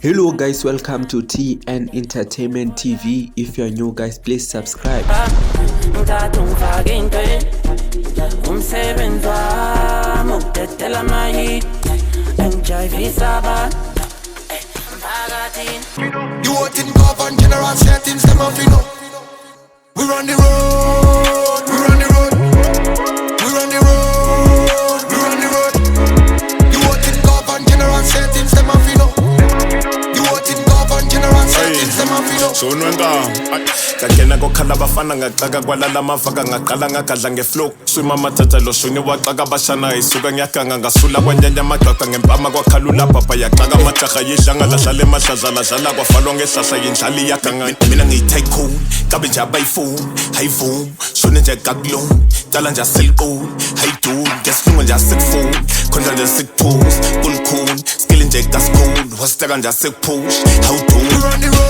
Hello guys, welcome to TN Entertainment TV. If you're new guys, please subscribe. You want in govern general settings, them off you know. We run the road, we run the road, we run the road, we run the road. You want in govern general settings, them off you know. You want in govern general settings, them off you know. So nwanga kakena kokhala bafana ngaqaka kwalala mavaka ngaqala ngagadla ngeflow swima mathatha lo shuni waqaka bashana isuka ngiyaganga ngasula kwanyanya amaqaqa ngempama kwakhalula papa yaqaka majaha yidlanga lahlale mahlazala dlala kwafalwa ngehlahla yindlali yaganga mina ngiyi-tycoon kabe nje abayifuni hayivumi shone nje kakulung cala nje aselquli hayiduni ngesilungu nje asekufuni khonja nje sikuphuza kulukhuni skili nje kasikhulu wasiteka nje asekuphush hawuduni.